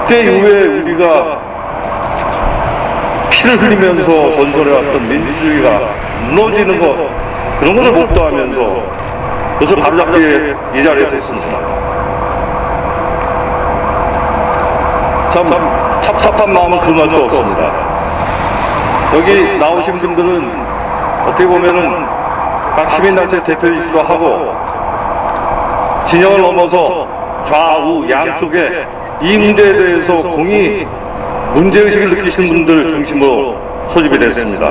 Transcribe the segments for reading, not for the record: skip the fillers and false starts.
그때 이후에 우리가 피를 흘리면서 건설해왔던 민주주의가 무너지는 것, 그런 것을 목도하면서 그것을 바로잡기 위해 이 자리에 섰습니다. 참 찹찹한 마음은 금할 수 없습니다. 여기 나오신 분들은 어떻게 보면은 각 시민단체 대표이시기도 하고 진영을 넘어서 좌우 양쪽에 이 문제에 대해서 공히 문제의식을 느끼시는 분들 중심으로 소집이 됐습니다.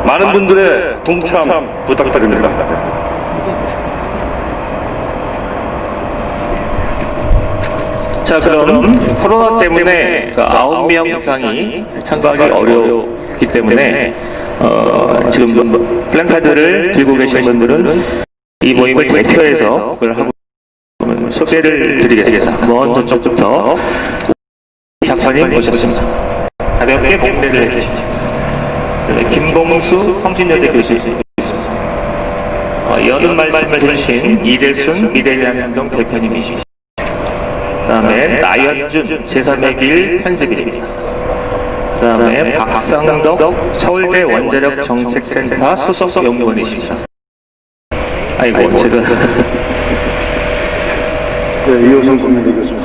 많은 분들의 동참 부탁드립니다. 자, 그럼 코로나 때문에 9명 이상이 참가하기 어렵기 때문에 지금 플랜카드를 들고 계신 분들은 이 모임을 대표해서 그걸 하고 소개를 드리겠습니다. 먼저 쪽부터 장관님 모셨습니다. 가볍게 공개를 해주시겠습니다. 김봉수 성진여대 교수 있습니다. 여는 말씀을 해주신 이대순 미래대한운동 대표님이십니다. 그 다음에 나연준 제3의 길 편집인입니다. 그 다음에 박상덕 서울대 원자력 정책센터 수석 연구원이십니다. 아이고 제가 이호선 국민대 교수님.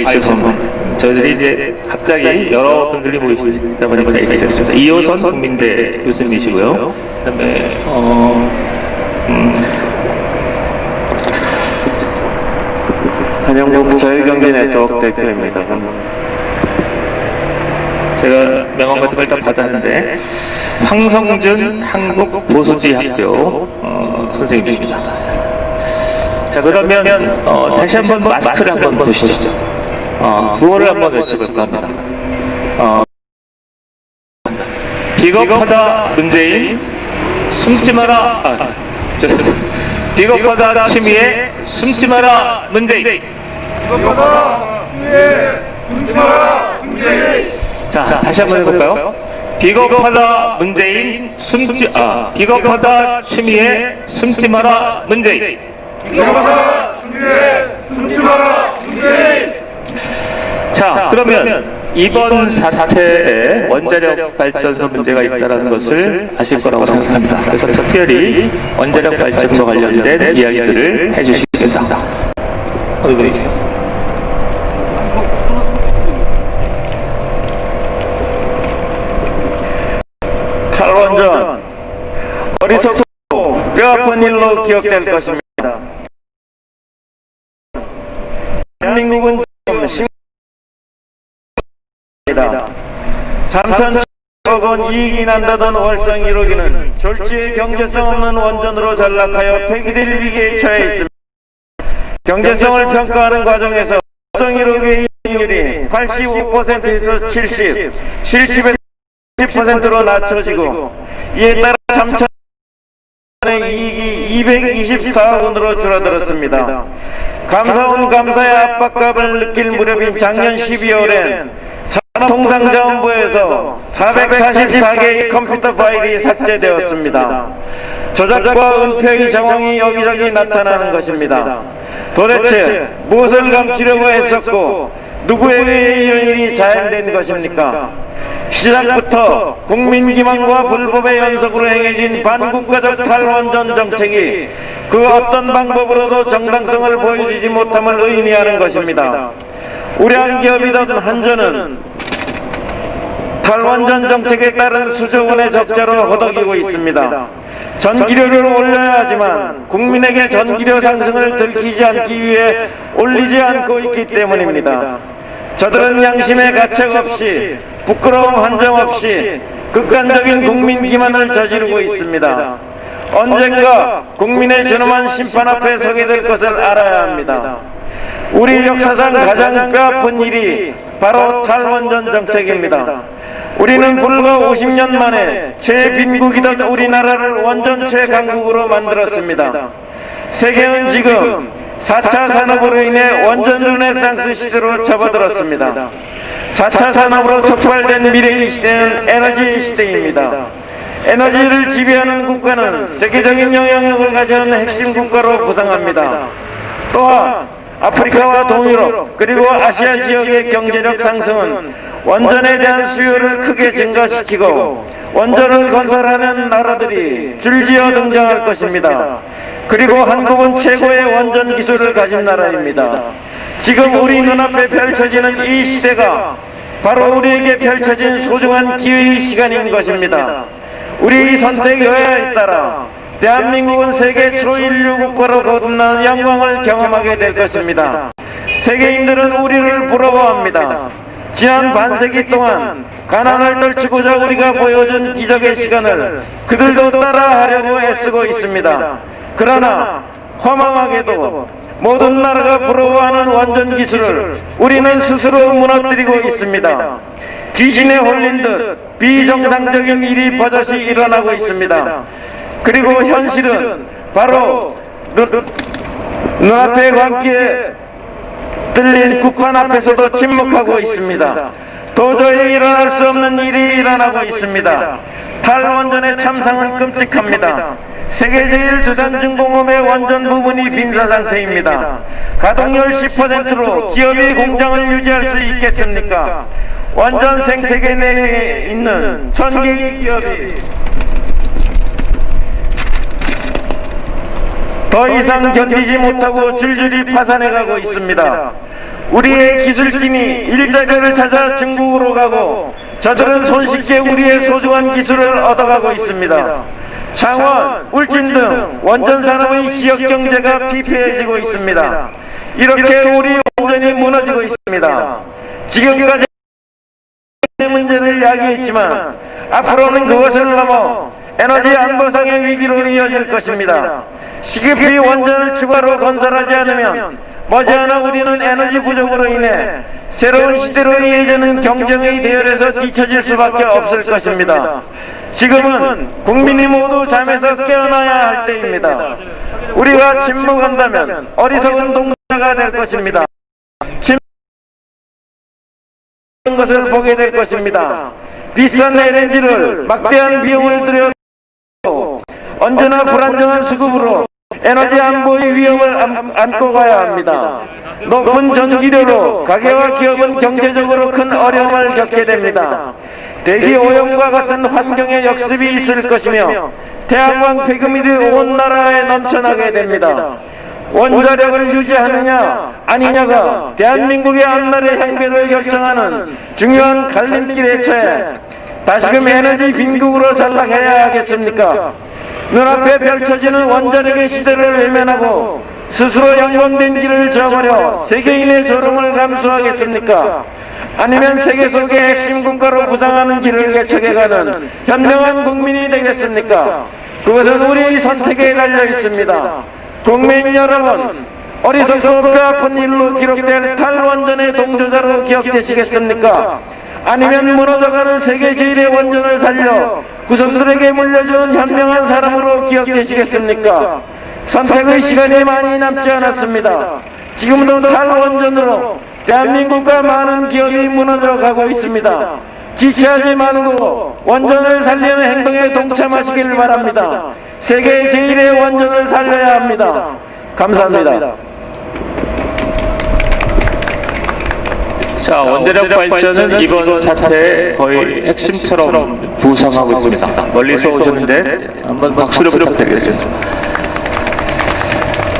죄송합니다. 저희들이 이제 갑자기 여러 분들이 모이시다 보니까 이렇게 됐습니다. 이호선 국민대 교수님이시고요. 그다음에 한영국 자유경제 네트워크 대표입니다. 제가 명함 같은 걸 일단 받았는데 황성준 한국보수지학교 선생님입니다. 자, 그러면 다시 한번 마스크를 한번 보시죠. 구호를 한번 외쳐볼까 합니다. 비겁하다 문재인, 숨지 마라. 좋습니다. 비겁하다 추미애, 숨지 마라 문재인. 비겁하다 추미애, 숨지 마라 문재인. 자, 다시 한번 해볼까요? 비겁하다 문재인, 비겁하다 추미애, 숨지 마라 문재인. 비겁하다 추미애, 숨지 마라 문재인. 자, 그러면 이번 사태에 원자력 발전소 문제가 있다는 것을 아실 거라고 생각합니다. 그래서 특별히 원자력 발전소 관련된 이야기들을 해주시겠습니다. 어디 계세요? 탈원전 어리석고 뼈아픈 일로 기억될 것입니다. 대한민국은 지금 3,700억 원 이익이 난다던 월성 1호기는 졸지에 경제성 없는 원전으로 전락하여 폐기될 위기에 처해 있습니다. 경제성을 평가하는 과정에서 월성 1호기의 이익률이 85%에서 70에서 10%로 낮춰지고 이에 따라 3,000원의 이익이 224억 원으로 줄어들었습니다. 감사원 감사의 압박감을 느낄 무렵인 작년 12월엔 산업통상자원부에서 444개의 컴퓨터 파일이 삭제되었습니다. 조작과 은폐의 정황이 여기저기 나타나는 것입니다. 도대체 무엇을 감추려고 했었고 누구에 의해 이런 일이 자행된 것입니까? 시작부터 국민기만과 불법의 연속으로 행해진 반국가적 탈원전 정책이 그 어떤 방법으로도 정당성을 보여주지 못함을 의미하는 것입니다. 우량 기업이던 한전은 탈원전 정책에 따른 수조 원의 적자로 허덕이고 있습니다. 전기료를 올려야 하지만 국민에게 전기료 상승을 들키지 않기 위해 올리지 않고 있기 때문입니다. 저들은 양심의 가책 없이 부끄러움 한 점 없이 극단적인 국민 기만을 저지르고 있습니다. 언젠가 국민의 존엄한 심판 앞에 서게 될 것을 알아야 합니다. 우리 역사상 가장 뼈아픈 일이 바로 탈원전 정책입니다. 우리는 불과 50년 만에 최빈국이던 우리나라를 원전체 강국으로 만들었습니다. 세계는 지금 4차 산업으로 인해 원전 르네상스 시대로 접어들었습니다. 4차 산업으로 촉발된 미래의 시대는 에너지 시대입니다. 에너지를 지배하는 국가는 세계적인 영향력을 가지는 핵심 국가로 부상합니다. 또한 아프리카와 동유럽 그리고 아시아 지역의 경제력 상승은 원전에 대한 수요를 크게 증가시키고 원전을 건설하는 나라들이 줄지어 등장할 것입니다. 그리고 한국은 최고의 원전 기술을 가진 나라입니다. 지금 우리 눈앞에 펼쳐지는 이 시대가 바로 우리에게 펼쳐진 소중한 기회의 시간인 것입니다. 우리의 선택 여야에 따라 대한민국은 세계 초인류 국가로 거듭나는 영광을 경험하게 될 것입니다. 세계인들은 우리를 부러워합니다. 지난 반세기 동안 가난을 떨치고자 우리가 보여준 기적의 시간을 그들도 따라하려고 애쓰고 있습니다. 그러나 허망하게도 모든 나라가 부러워하는 원전 기술을 우리는 스스로 무너뜨리고 있습니다. 귀신에 홀린 듯 비정상적인 일이 버젓이 일어나고 있습니다. 그리고 현실은 바로 눈앞에 광기에 들린 국판 앞에서도 침묵하고 있습니다. 도저히 일어날 수 없는 일이 일어나고 있습니다. 탈원전의 참상은 끔찍합니다. 세계 제1두산중공업의 원전 부분이 빈사 상태입니다. 가동률 10%로 기업이 공장을 유지할 수 있겠습니까? 원전 생태계 내에 있는 천개의 기업이 더 이상 견디지 못하고 줄줄이 파산해가고 있습니다. 우리의 기술진이 일자리를 찾아 중국으로 가고 저들은 손쉽게 우리의 소중한 기술을 얻어가고 있습니다. 창원, 울진 등 원전 산업의 지역 경제가 피폐해지고 있습니다. 이렇게 우리 원전이 무너지고 있습니다. 지금까지 문제를 야기했지만 앞으로는 그것을 넘어 에너지 안보상의 위기로 이어질 것입니다. 시급히 원전을 추가로 건설하지 않으면 머지않아 우리는 에너지 부족으로 인해 새로운 시대로 이어지는 경쟁의 대열에서 뒤처질 수밖에 없을 것입니다. 지금은 국민이 모두 잠에서 깨어나야 할 때입니다. 우리가 침묵한다면 어리석은 동자가 될 것입니다. 침묵하는 것을 보게 될 것입니다. 비싼 LNG를 막대한 비용을 들여 언제나 불안정한 수급으로 에너지 안보의 위험을 안고 가야 합니다. 높은 전기료로 가게와 기업은 경제적으로 큰 어려움을 겪게 됩니다. 대기 오염과 같은 환경의 역습이 있을 것이며 태양광 폐기물이 온 나라에 넘쳐나게 됩니다. 원자력을 유지하느냐 아니냐가 대한민국의 앞날의 향배를 결정하는 중요한 갈림길에 처해 다시금 에너지 빈국으로 전락해야 하겠습니까? 눈앞에 펼쳐지는 원자력의 시대를 외면하고 스스로 양분된 길을 저버려 세계인의 조롱을 감수하겠습니까? 아니면 세계 속의 핵심 국가로 부상하는 길을 개척해가는 현명한 국민이 되겠습니까? 그것은 우리의 선택에 달려 있습니다. 국민 여러분, 어리석고 뼈아픈 일로 기록된 탈원전의 동조자로 기억되시겠습니까? 아니면 무너져가는 세계 제1의 원전을 살려 구성들에게 물려주는 현명한 사람으로 기억되시겠습니까? 선택의 시간이 많이 남지 않았습니다. 지금도 탈원전으로 대한민국과 많은 기업이 무너져가고 있습니다. 지체하지 말고 원전을 살리는 행동에 동참하시길 바랍니다. 세계 제1의 원전을 살려야 합니다. 감사합니다. 자, 원자력 발전은 이번 사태의 거의 핵심처럼 부상하고 있습니다. 멀리서 오셨는데 한번 박수를 부탁드리겠습니다.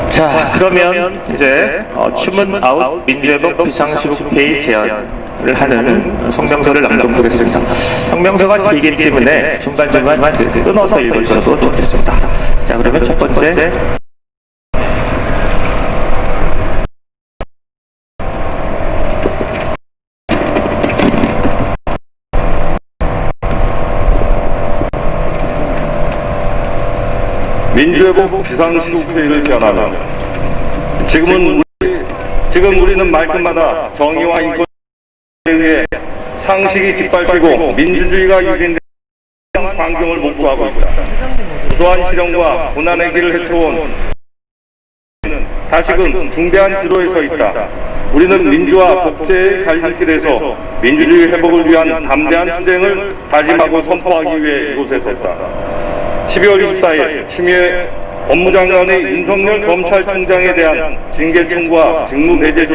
자, 그러면 이제 추문 아웃 민주회복 비상시국회의 제안을 하는 성명서를 낭독하겠습니다. 성명서가 길기 때문에 중간중간 끊어서 읽으셔도 좋겠습니다. 자, 그러면 첫 번째 민주회복 비상시국회의를 제안하며 지금 우리는 말끝마다 정의와 인권에 의해 상식이 짓밟히고 민주주의가 유린되는 환경을 목도하고 있다. 소소한 실현과 고난의 길을 헤쳐온 다시금 중대한 기로에 서 있다. 우리는 민주와 독재의 갈림길에서 민주주의 회복을 위한 담대한 투쟁을 다짐하고 선포하기 위해 이곳에 섰다. 12월 24일 추미애 법무장관의 윤석열 검찰총장에 대한 징계 청구와 직무 배제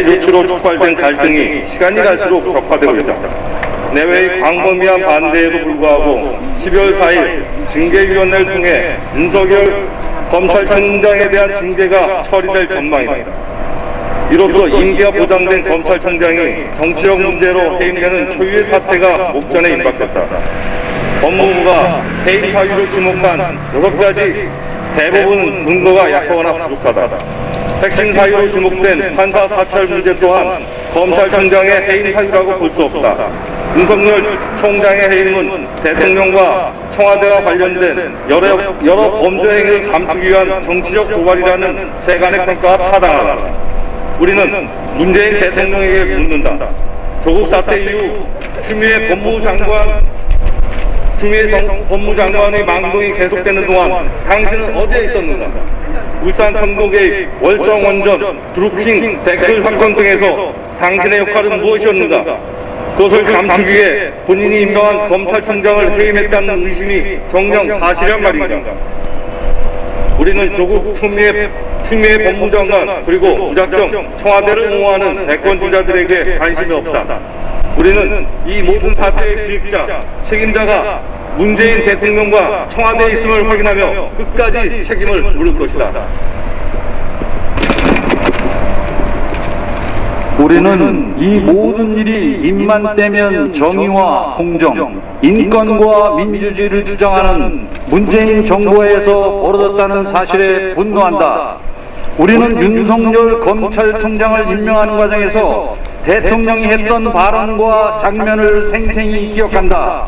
조치로 촉발된 갈등이 시간이 갈수록 격화되고 있다. 내외의 광범위한 반대에도 불구하고 12월 4일 징계위원회를 통해 윤석열 검찰총장에 대한 징계가 처리될 전망이다. 이로써 임기가 보장된 검찰총장이 정치적 문제로 해임되는 초유의 사태가 목전에 임박했다. 법무부가 해임 사유를 지목한 6가지 대부분 근거가 약하거나 부족하다. 핵심 사유로 지목된 판사 사찰 문제 또한 검찰총장의 해임 사유라고 볼 수 없다. 윤석열 총장의 해임은 대통령과 청와대와 관련된 여러 범죄 행위를 감추기 위한 정치적 도발이라는 세간의 평가가 타당하다. 우리는 문재인 대통령에게 묻는다. 조국 사태 이후 추미애 법무장관의 망동이 계속되는 동안 당신은 어디에 있었는가? 울산 천국의 월성 원전, 드루킹 댓글 사건 등에서 당신의 역할은 무엇이었는가? 그것을 감추기 위해 본인이 임명한 검찰총장을 해임했다는 의심이 정녕 사실이란 말인가? 우리는 조국 추미애 법무장관 그리고 무작정 청와대를 옹호하는 대권주자들에게 관심이 없다. 우리는 이 모든 사태의 기획자, 책임자가 문재인 대통령과 청와대에 있음을 확인하며 끝까지 책임을 물을 것이다. 우리는 이 모든 일이 입만 떼면 정의와 공정, 인권과 민주주의를 주장하는 문재인 정부에서 벌어졌다는 사실에 분노한다. 우리는 윤석열 검찰총장을 임명하는 과정에서 대통령이 했던 발언과 장면을 생생히 기억한다.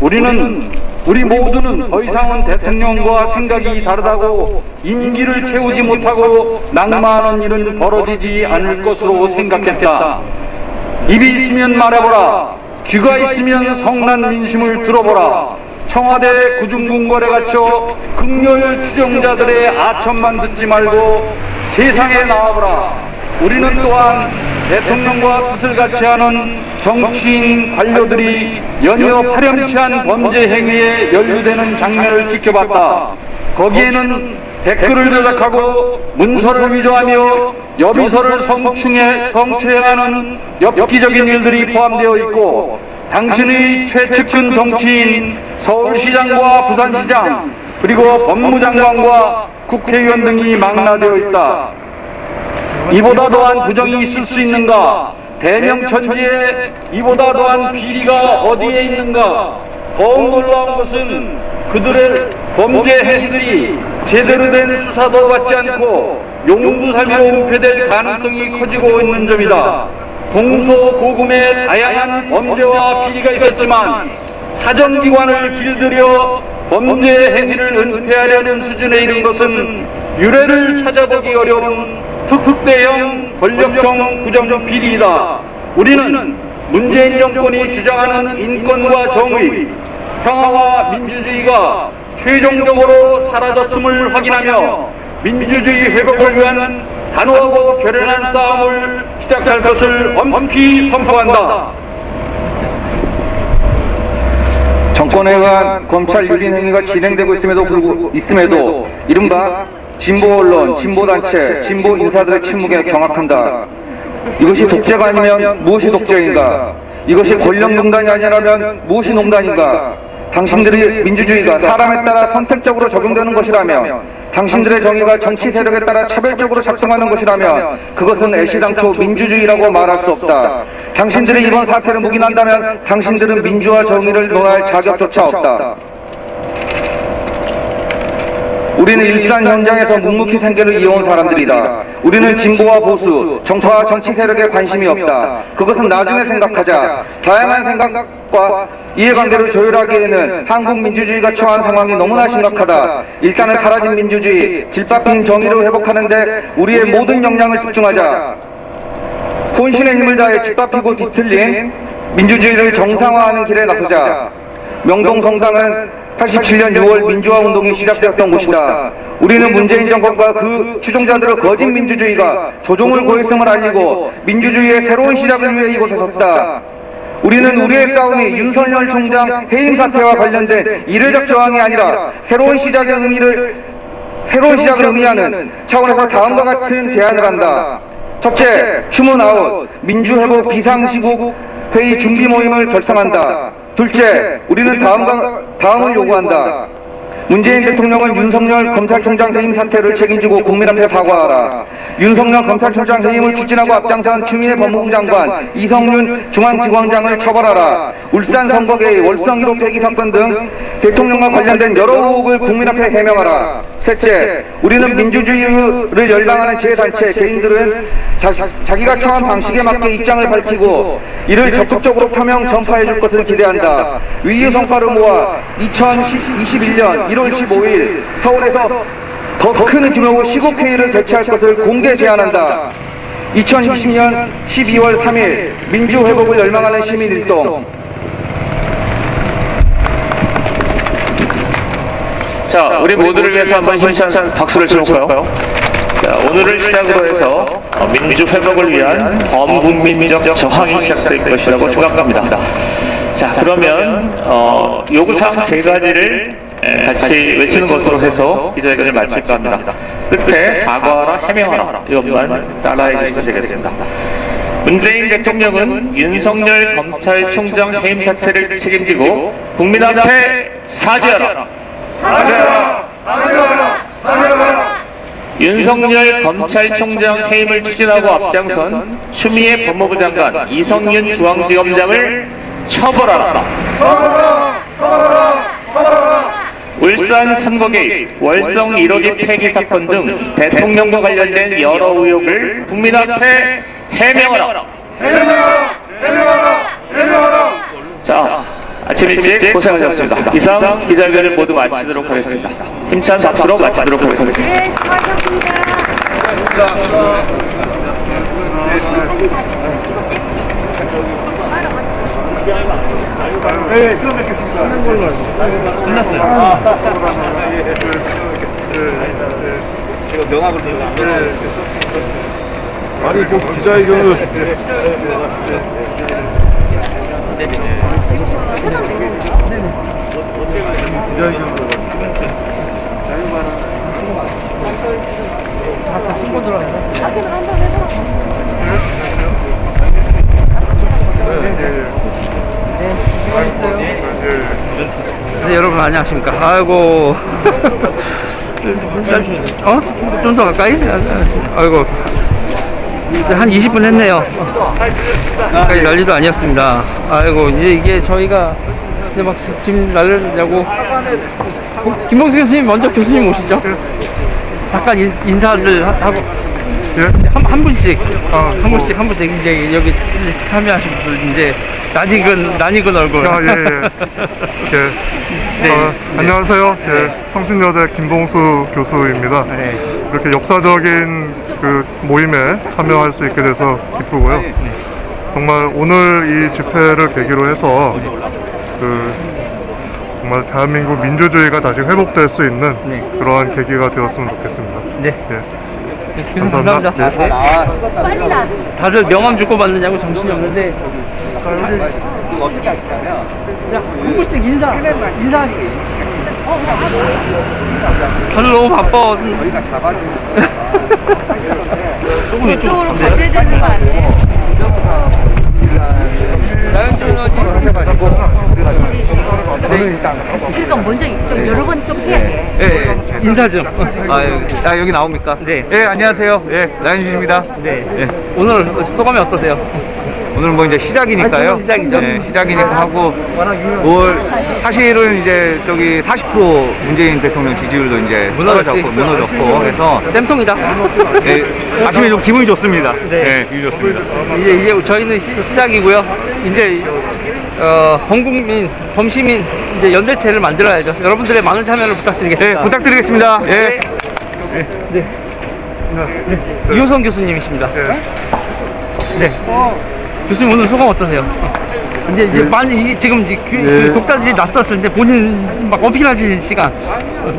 우리 모두는 더 이상은 대통령과 생각이 다르다고 임기를 채우지 못하고 낙마하는 일은 벌어지지 않을 것으로 생각했다. 입이 있으면 말해보라. 귀가 있으면 성난 민심을 들어보라. 청와대 구중궁궐에 갇혀 극렬 추정자들의 아첨만 듣지 말고 세상에 나와보라. 우리는 또한 대통령과 뜻을 같이 하는 정치인 관료들이 연이어 파렴치한 범죄 행위에 연루되는 장면을 지켜봤다. 거기에는 댓글을 조작하고 문서를 위조하며 여비서를 성추행하는 엽기적인 일들이 포함되어 있고, 당신의 최측근 정치인 서울시장과 부산시장 그리고 법무장관과 국회의원 등이 망라되어 있다. 이보다 더한 부정이 있을 수 있는가? 대명천지에 이보다 더한 비리가 어디에 있는가? 더욱 놀라운 것은 그들의 범죄 행위들이 제대로 된 수사도 받지 않고 용두사미로 은폐될 가능성이 커지고 있는 점이다. 공소고금의 다양한 범죄와 비리가 있었지만 사정기관을 길들여 범죄 행위를 은폐하려는 수준에 이른 것은 유례를 찾아보기 어려운 특대형 권력형 구정 비리이다. 우리는 문재인 정권이 주장하는 인권과 정의, 평화와 민주주의가 최종적으로 사라졌음을 확인하며 민주주의 회복을 위한 단호하고 결연한 싸움을 시작할 것을 엄숙히 선포한다. 정권에 의한 검찰 유린 행위가 진행되고 있음에도 이른바 진보 언론, 진보 단체, 진보 인사들의 침묵에 경악한다. 이것이 독재가 아니면 무엇이 독재인가? 이것이 권력농단이 아니라면 무엇이 농단인가? 당신들의 민주주의가 사람에 따라 선택적으로 적용되는 것이라면, 당신들의 정의가 정치 세력에 따라 차별적으로 작동하는 것이라면 그것은 애시당초 민주주의라고 말할 수 없다. 당신들이 이번 사태를 묵인한다면 당신들은 민주화 정의를 논할 자격조차 없다. 우리는 일산 현장에서 묵묵히 생계를 이어온 사람들이다. 우리는 진보와 보수, 정파와 정치 세력에 관심이 없다. 그것은 나중에 생각하자. 다양한 생각과 이해관계를 조율하기에는 한국 민주주의가 처한 상황이 너무나 심각하다. 일단은 사라진 민주주의, 질밥인 정의를 회복하는데 우리의 모든 역량을 집중하자. 혼신의 힘을 다해 짓밟히고 뒤틀린 민주주의를 정상화하는 길에 나서자. 명동성당은 87년 6월 민주화운동이 시작되었던 곳이다. 우리는 문재인 정권과 그 추종자들의 거짓 민주주의가 조종을 고했음을 알리고 민주주의의 새로운 시작을 위해 이곳에 섰다. 우리는 우리의 싸움이 윤석열 총장 해임 사태와 관련된 이례적 저항이 아니라 새로운 시작을 의미하는 차원에서 다음과 같은 제안을 한다. 첫째, 추문아웃 민주회복 비상시국 회의 준비 모임을 결성한다. 둘째, 우리는 다음을 요구한다. 문재인 대통령은 윤석열 검찰총장 해임 사태를 책임지고 국민 앞에 사과하라. 윤석열 검찰총장 해임을 추진하고 앞장선 추미애 법무부 장관, 이성윤 중앙지검장을 처벌하라. 울산 선거개의 월성 1호 폐기 사건 등 대통령과 관련된 여러 의혹을 국민 앞에 해명하라. 셋째, 우리는 민주주의를 열망하는 재단체, 개인들은 자기가 처한 방식에 맞게 입장을 밝히고 이를 적극적으로 표명 전파해 줄 것을 기대한다. 위의 성과를 모아 2021년 1월 15일 서울에서 더 큰 규모의 시국회의를 개최할 것을 공개 제안한다. 2020년 12월 3일 민주회복을 열망하는 시민일동. 자, 우리 모두를 위해서 한번 힘찬 박수를 쳐볼까요? 자, 오늘을 시작으로 해서 민주 회복을 위한 범국민적 저항이 시작될 것이라고 생각합니다. 자, 그러면 요구사항 3가지를 같이 외치는 것으로 해서 기자회견을 마칠까 합니다. 끝에 사과하라, 해명하라, 이것만 따라해 주시면 되겠습니다. 문재인 대통령은 윤석열 검찰총장 해임 사태를 책임지고 국민 앞에 사죄하라. 윤석열 검찰총장 해임을 추진하고 앞장선 추미애 법무부 장관, 이성윤 중앙지검장을 처벌하라. 울산 선거개입, 월성 1호기 폐기 사건 등 대통령과 관련된 여러 의혹을 국민 앞에 해명하라. 자, 아침 일찍 고생하셨습니다. 이상 기자회견을 모두 마치도록 하겠습니다. 힘찬 박수로 마치도록 하겠습니다. 네, 수고하셨습니다. 네, 수고 뵙겠습니다. 끝났어요. 이거 명함을 들고 안 아니, 뭐 기자회견을 확인을 한번 해보라고. 네, 여러분 안녕하십니까. 아이고. 좀 더 가까이? 아이고. 한 20분 했네요. 가까이 난리도 아니었습니다. 아이고, 이제 이게 저희가 이제 막 짐 날리려고. 김봉수 교수님 먼저 교수님 오시죠. 잠깐 인사를 하고. 한 분씩, 한 분씩 이제 여기 참여하신 분들 이제 낯익은 얼굴. 네. 안녕하세요. 성신여대 김봉수 교수입니다. 네. 이렇게 역사적인 그 모임에 참여할 수 있게 돼서 기쁘고요. 정말 오늘 이 집회를 계기로 해서 정말 대한민국 민주주의가 다시 회복될 수 있는 그러한 계기가 되었으면 좋겠습니다. 네. 교수님 감사합니다. 네. 다들 명함 주고 받느냐고 정신이 없는데. 어떻게 하시냐면 한 분씩 인사하시게. 다들 너무 바빠. 저희가 잡아주는 조금 이쪽으로 가셔야 되는 거 아니에요? 나연준 어디? 그러니까 먼저 좀 여러 번 좀 해야 돼. 네, 인사 좀. 여기 나옵니까? 네. 예, 안녕하세요. 예, 나윤준입니다. 네. 예. 오늘 소감이 어떠세요? 오늘 뭐 이제 시작이니까요. 시작이죠. 네, 시작이니까 하고, 사실은 이제 저기 40% 문재인 대통령 지지율도 이제 무너졌지. 무너졌고 해서, 쌤통이다. 예, 아침에 좀 기분이 좋습니다. 네. 예, 기분이 좋습니다. 이제 저희는 시작이고요. 이제 범시민 이제 연대체를 만들어야죠. 여러분들의 많은 참여를 부탁드리겠습니다. 네, 부탁드리겠습니다. 예. 네. 이호성 교수님이십니다. 네. 교수님 오늘 소감 어떠세요? 이제 많이 지금 그 독자들이 낯섰을 때 본인 막 어필하시는 시간.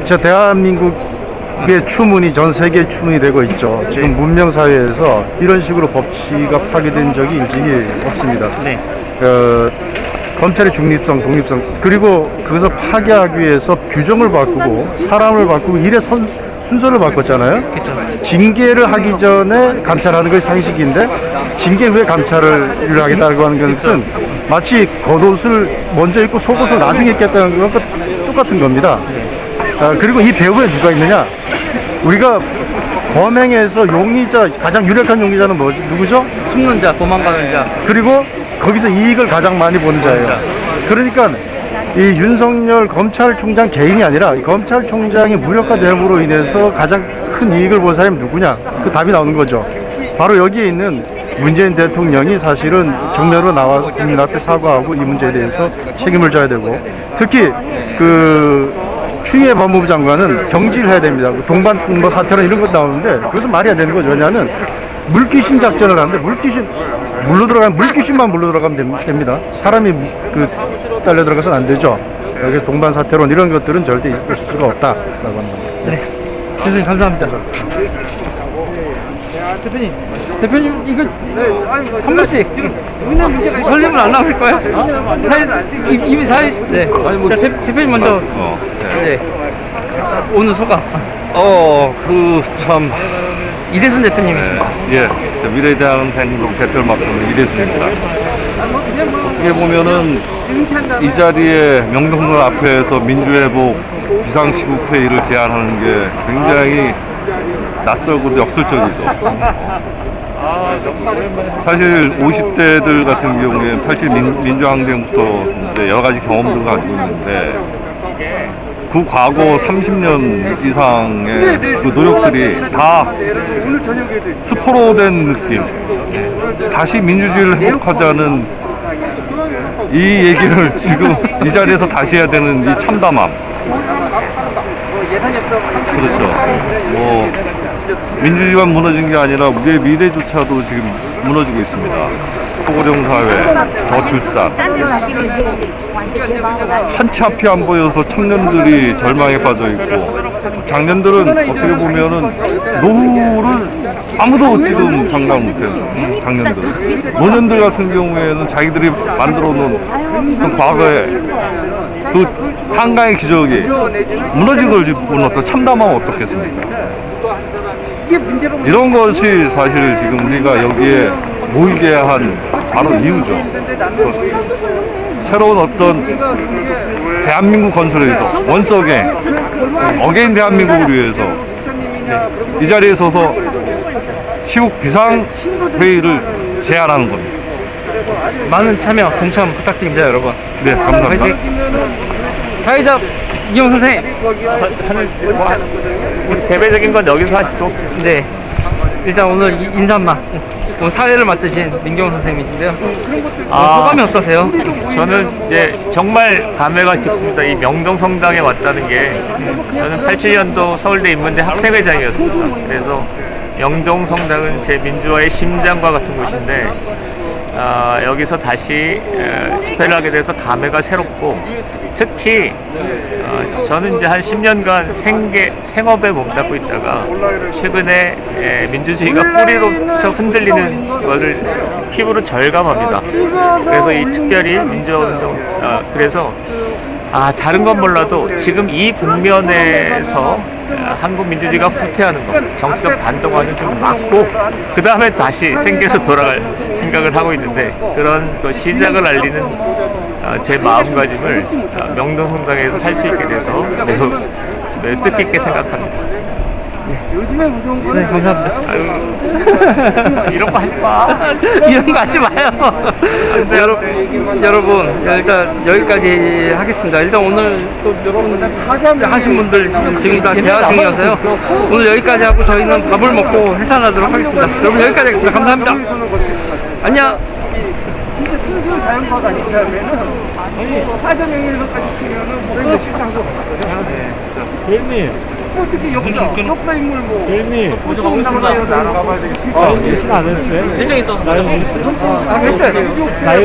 저 대한민국의 추문이 전 세계 추문이 되고 있죠. 지금 문명 사회에서 이런 식으로 법치가 파괴된 적이 일찍이 없습니다. 네. 검찰의 중립성, 독립성, 그리고 그것을 파괴하기 위해서 규정을 바꾸고 사람을 바꾸고 일의 순서를 바꿨잖아요. 징계를 하기 전에 감찰하는 것이 상식인데 징계 후에 감찰을 하겠다고 하는 것은 마치 겉옷을 먼저 입고 속옷을 나중에 입겠다는 것과 똑같은 겁니다. 그리고 이 배후에 누가 있느냐? 우리가 범행에서 용의자, 가장 유력한 용의자는 누구죠? 숨는 자, 도망가는 자. 그리고 거기서 이익을 가장 많이 보는 자예요. 그러니까 이 윤석열 검찰총장 개인이 아니라 이 검찰총장의 무력화 대응으로 인해서 가장 큰 이익을 본 사람이 누구냐? 그 답이 나오는 거죠. 바로 여기에 있는 문재인 대통령이 사실은 정면으로 나와서 국민 앞에 사과하고 이 문제에 대해서 책임을 져야 되고, 특히 그 추미애 법무부 장관은 경질해야 됩니다. 동반 사태론 이런 것 나오는데 그것은 말이 안 되는 거죠. 왜냐하면 물귀신 작전을 하는데 물귀신만 물러 들어가면 됩니다. 사람이 딸려 들어가서는 안 되죠. 여기서 동반 사태론 이런 것들은 절대 있을 수가 없다라고 합니다. 네. 교수님 감사합니다. 대표님 이거 한 번씩 설명을 안 나오실 거예요? 이미 사회 네. 자, 대표님 먼저 네. 오늘 소감. 참. 이대순 대표님이십니다. 예, 미래대한민국 대표를 맡고 있는 이대순입니다. 어떻게 보면은 이 자리에 명동문 앞에서 민주회복 비상시국회의를 제안하는 게 굉장히 낯설고 역설적이죠. 사실 50대들 같은 경우에 87 민주항쟁부터 이제 여러 가지 경험들을 가지고 있는데 그 과거 30년 이상의 그 노력들이 다 수포로 된 느낌, 다시 민주주의를 회복하자는 이 얘기를 지금 이 자리에서 다시 해야 되는 이 참담함. 그렇죠. 민주주의만 무너진 게 아니라 우리의 미래조차도 지금 무너지고 있습니다. 소고령 사회, 저출산, 한치 앞이 안 보여서 청년들이 절망에 빠져 있고, 장년들은 어떻게 보면은 노후를 아무도 지금 장담 못해요. 장년들, 노년들 같은 경우에는 자기들이 만들어 놓은 과거에 그 한강의 기적이 무너진 걸 보는 어떤 참담함은 어떻겠습니까? 이런 것이 사실 지금 우리가 여기에 모이게 한 바로 이유죠. 새로운 어떤 대한민국 건설에 위해서 원석에 어게인 대한민국을 위해서 이 자리에 서서 시국 비상회의를 제안하는 겁니다. 많은 참여, 동참 부탁드립니다, 여러분. 네, 감사합니다. 화이팅! 사회자 이용 선생님. 대외적인 건 여기서 하시죠. 네. 일단 오늘 인사만. 오늘 사회를 맡으신 민경 선생님이신데요. 소감이 어떠세요? 저는 이제 정말 감회가 깊습니다. 이 명동 성당에 왔다는 게, 저는 87년도 서울대 인문대 학생회장이었습니다. 그래서 명동 성당은 제 민주화의 심장과 같은 곳인데, 여기서 다시 집회를 하게 돼서 감회가 새롭고, 특히 저는 이제 한 10년간 생업에 몸담고 있다가 최근에 민주주의가 뿌리로서 흔들리는 것을 피부로 절감합니다. 그래서 이 특별히 민주화운동, 그래서 다른 건 몰라도 지금 이 국면에서 한국 민주주의가 후퇴하는 것, 정치적 반동화는 좀 막고 그 다음에 다시 생겨서 돌아갈 생각을 하고 있는데, 그런 그 시작을 알리는 제 마음가짐을 명동성당에서 할 수 있게 돼서 매우 뜻깊게 생각합니다. 네, 감사합니다. 이런 거 하지 마. 이런 거 하지 마요. 여러분, 일단 여기까지 하겠습니다. 일단 오늘 또 여러분 하신 분들 지금 다 대화 중이어서요. 오늘 여기까지 하고 저희는 밥을 먹고 해산하도록 하겠습니다. 여러분 여기까지 하겠습니다. 감사합니다. 안녕. 진짜 순수 자연과가 아니라면은 사전행위로까지 치면은 실수하고 대리님. 특히 역사 인물 뭐 대리님. 먼저 가보겠습니다. 나가봐야 되겠습니다. 안 했는데. 일정 있어. 했어요. 나연